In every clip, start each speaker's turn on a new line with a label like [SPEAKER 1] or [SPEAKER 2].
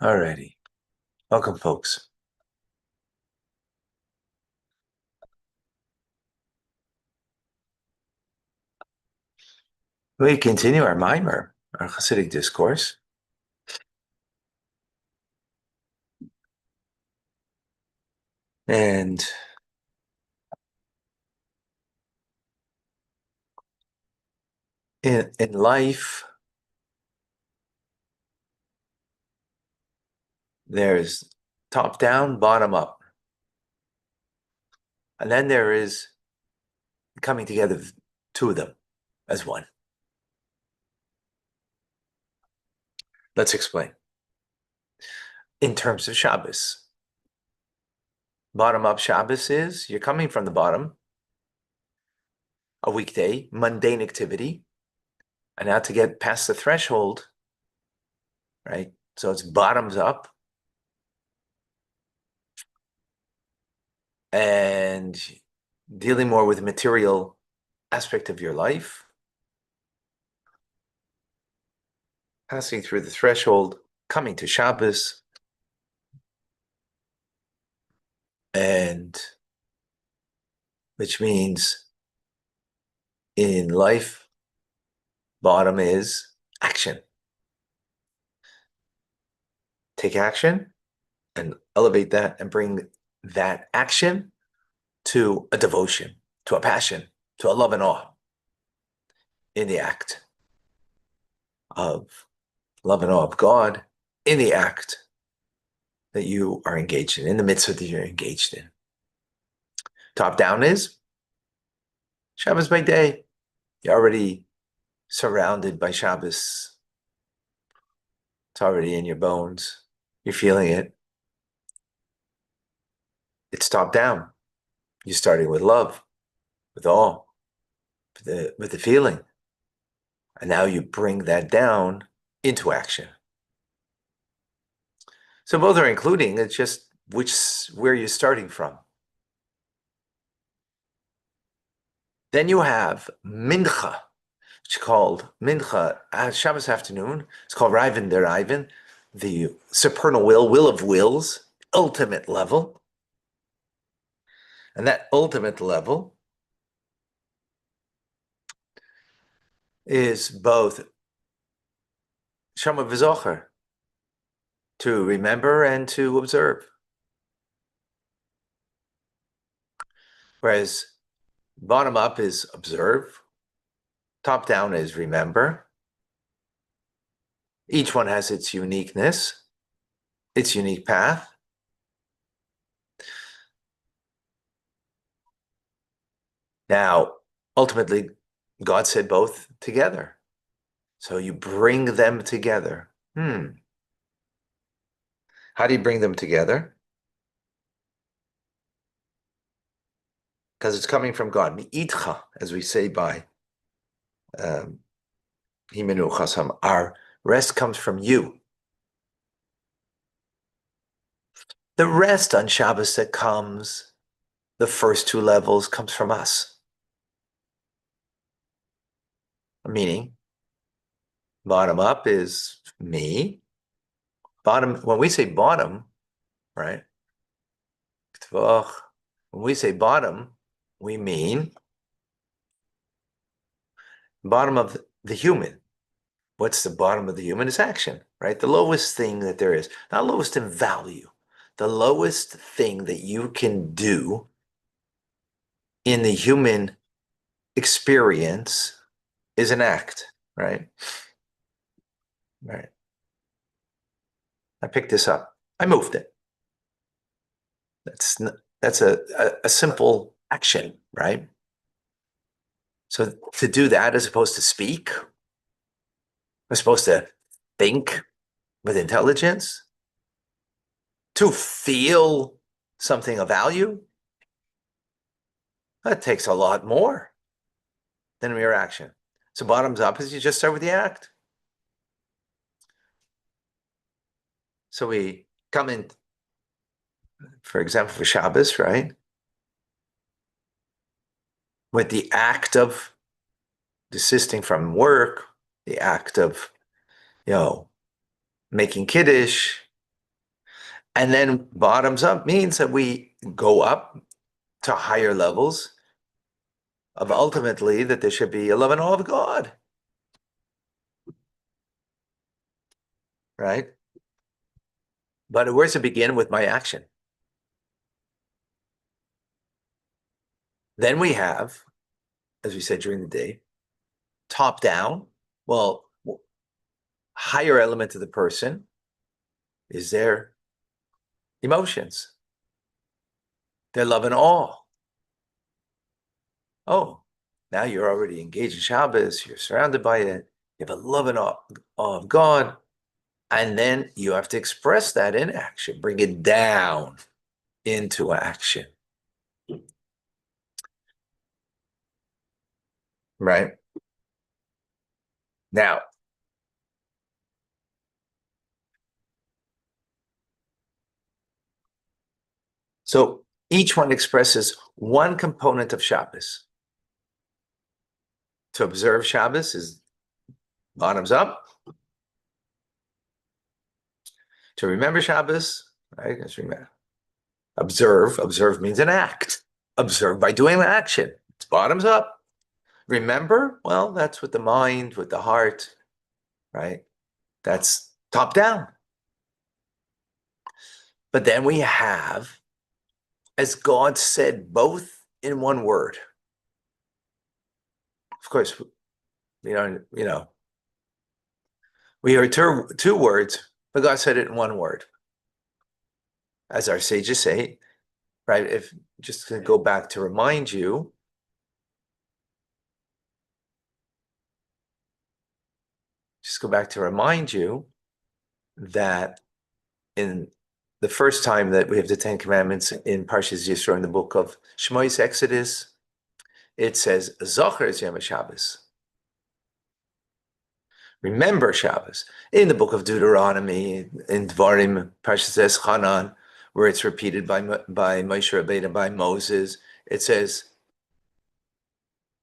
[SPEAKER 1] Alrighty. Welcome, folks. We continue our mimer, our Hasidic discourse. And in life, there's top down, bottom up. And then there is coming together, two of them as one. Let's explain. In terms of Shabbos, bottom up Shabbos is you're coming from the bottom, a weekday, mundane activity, and now to get past the threshold, right? So it's bottoms up. And dealing more with the material aspect of your life, passing through the threshold, coming to Shabbos, and which means in life, bottom is action. Take action and elevate that and bring that action to a devotion, to a passion, to a love and awe in the act of love and awe of God, in the act that you are engaged in the mitzvah that you're engaged in. Top down is Shabbos by day. You're already surrounded by Shabbos. It's already in your bones. You're feeling it. It's top down. You're starting with love, with awe, with the feeling. And now you bring that down into action. So both are including, it's just where you're starting from. Then you have mincha, which is called mincha Shabbos afternoon. It's called Riven der Riven, the supernal will of wills, ultimate level. And that ultimate level is both Shama v'zocher, to remember and to observe. Whereas bottom up is observe, top down is remember. Each one has its uniqueness, its unique path. Now, ultimately, God said both together. So you bring them together. How do you bring them together? Because it's coming from God. Mi'itcha, as we say by Himenu Chasam, our rest comes from you. The rest on Shabbos that comes, the first two levels, comes from us. Meaning, bottom up is me. Bottom, when we say bottom, right? When we say bottom, we mean bottom of the human. What's the bottom of the human? Is action, right? The lowest thing that there is, not lowest in value, the lowest thing that you can do in the human experience is an act, right? Right. I picked this up. I moved it. That's a simple action, right? So to do that as opposed to speak, we're supposed to think with intelligence, to feel something of value. That takes a lot more than mere action. So bottoms up is you just start with the act. So we come in, for example, for Shabbos, right? With the act of desisting from work, the act of, making Kiddush, And then bottoms up means that we go up to higher levels of ultimately that there should be a love and awe of God. Right? But where's it begin? With my action. Then we have, as we said during the day, top down. Well, higher element of the person is their emotions, their love and awe. Oh, now you're already engaged in Shabbos, you're surrounded by it, you have a love and awe of God, and then you have to express that in action, bring it down into action. Right? Now, so each one expresses one component of Shabbos. To observe Shabbos is bottoms up. To remember Shabbos, right? Let's remember. Observe means an act. Observe by doing the action. It's bottoms up. Remember, well, that's with the mind, with the heart, right? That's top down. But then we have, as God said, both in one word. Of course, we heard two words, but God said it in one word. As our sages say, right? If just to go back to remind you, that in the first time that we have the Ten Commandments in Parshas Yisro in the book of Shmois Exodus, it says, Zocher es Yom Shabbos. Remember Shabbos. In the book of Deuteronomy, in Dvarim, Parshas Eschanan, where it's repeated by Moshe Rabbeinu, by Moses, it says,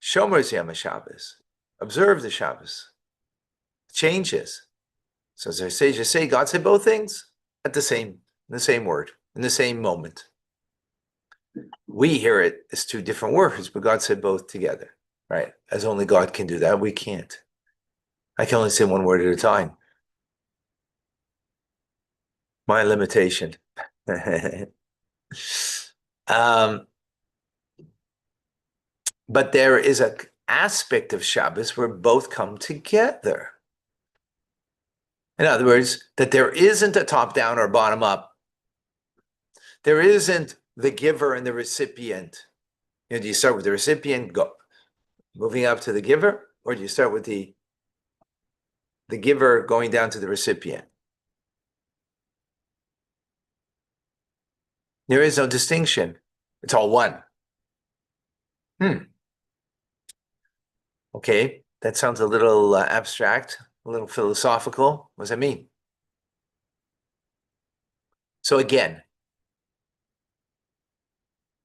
[SPEAKER 1] Shomer es Yom Shabbos. Observe the Shabbos. Changes. So as our sages say, God said both things in the same word, in the same moment. We hear it as two different words, but God said both together, right? As only God can do that, we can't. I can only say one word at a time. My limitation. But there is an aspect of Shabbos where both come together. In other words, that there isn't a top down or bottom up. There isn't the giver and the recipient. Do you start with the recipient, go moving up to the giver, or do you start with the giver going down to the recipient? There is no distinction. It's all one. Okay, that sounds a little abstract, a little philosophical. What does that mean? So again,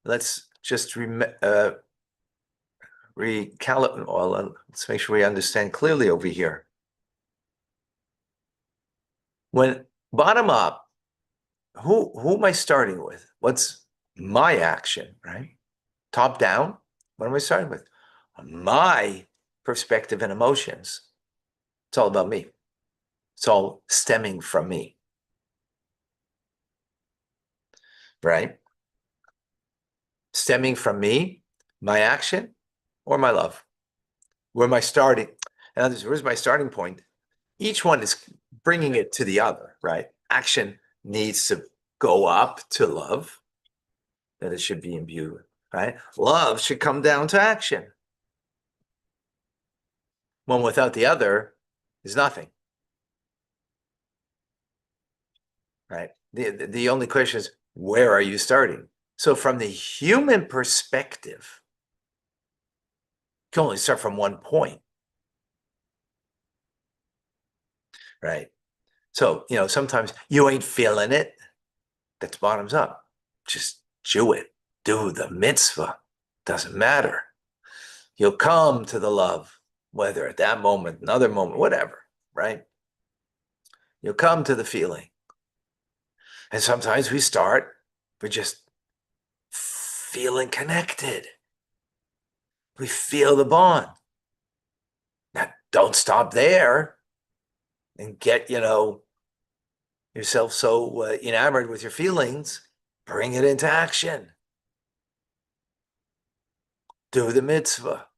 [SPEAKER 1] let's just recalibrate. Well, let's make sure we understand clearly over here. When bottom up, who am I starting with? What's my action, right? Top down, what am I starting with? My perspective and emotions. It's all about me. It's all stemming from me. Right? Stemming from me, my action, or my love. Where am I starting? In other words, where's my starting point? Each one is bringing it to the other, right? Action needs to go up to love, that it should be imbued, right? Love should come down to action. One without the other is nothing, right? The only question is, where are you starting? So from the human perspective, you can only start from one point, right? So, sometimes you ain't feeling it. That's bottoms up. Just do it. Do the mitzvah. Doesn't matter. You'll come to the love, whether at that moment, another moment, whatever, right? You'll come to the feeling. And sometimes we start with just feeling connected. We feel the bond. Now, don't stop there and get, yourself so enamored with your feelings. Bring it into action. Do the mitzvah.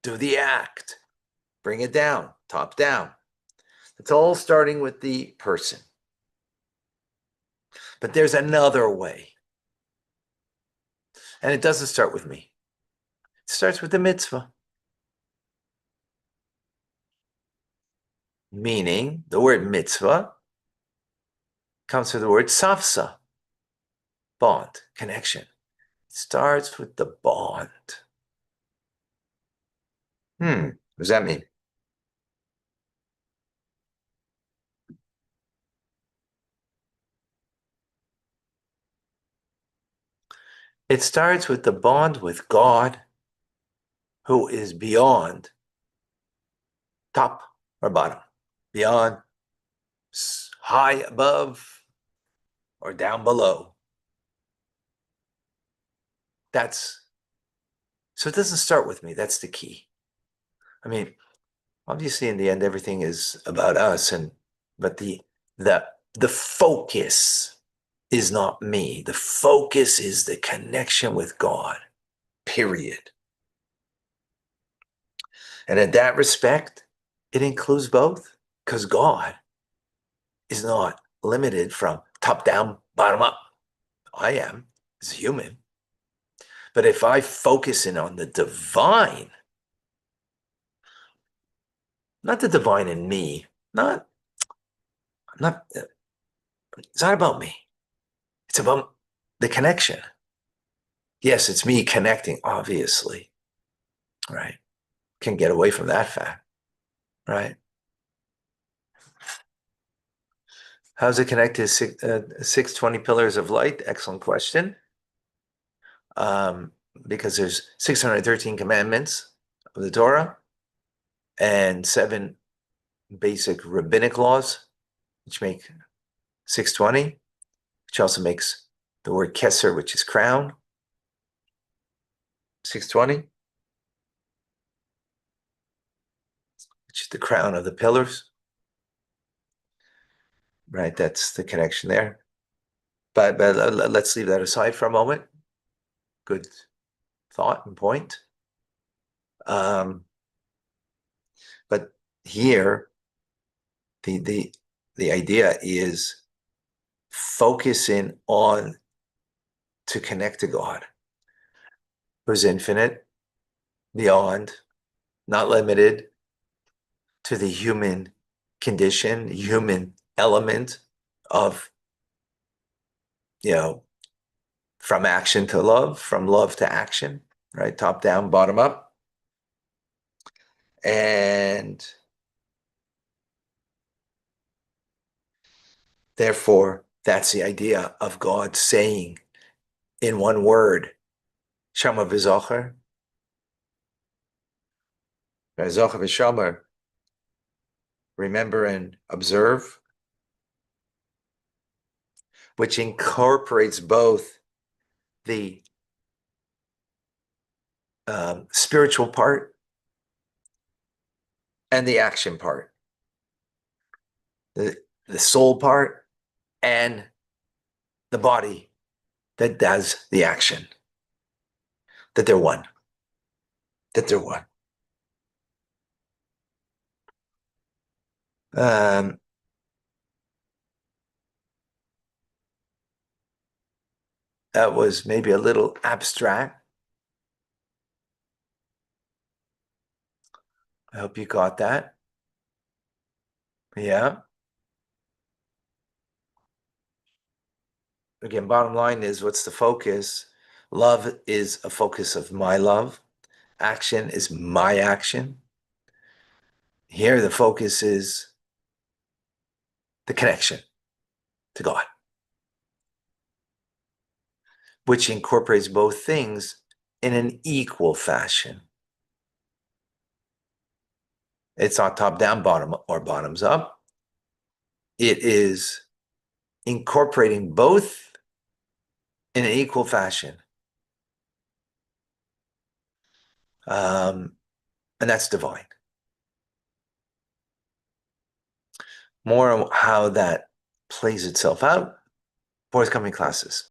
[SPEAKER 1] Do the act. Bring it down, top down. It's all starting with the person. But there's another way. And it doesn't start with me. It starts with the mitzvah. Meaning, the word mitzvah comes from the word safsa, bond, connection. It starts with the bond. What does that mean? It starts with the bond with God, who is beyond top or bottom, beyond high above or down below. So it doesn't start with me. That's the key. I mean, obviously in the end, everything is about us, but the focus is not me. The focus is the connection with God, period. And in that respect, it includes both, because God is not limited from top down, bottom up. I am as a human. But if I focus in on the divine, not the divine in me, it's not about me. It's about the connection. Yes, it's me connecting, obviously, right? Can't get away from that fact, right? How's it connected to 620 pillars of light? Excellent question. Because there's 613 commandments of the Torah and 7 basic rabbinic laws, which make 620, which also makes the word keser, which is crown, 620, which is the crown of the pillars, right? That's the connection there. But let's leave that aside for a moment. Good thought and point. But here, the idea is focusing on to connect to God, who's infinite, beyond, not limited to the human condition, human element of, from action to love, from love to action, right? Top down, bottom up. And therefore, that's the idea of God saying in one word, Shama v'zocher, v'zocher v'shomer, remember and observe, which incorporates both the spiritual part and the action part, the soul part and the body that does the action, that they're one. That was maybe a little abstract. I hope you got that. Yeah. Again, bottom line is, what's the focus? Love is a focus of my love. Action is my action. Here, the focus is the connection to God, which incorporates both things in an equal fashion. It's not top down, bottom, or bottoms up. It is incorporating both in an equal fashion. And that's divine. More on how that plays itself out, forthcoming classes.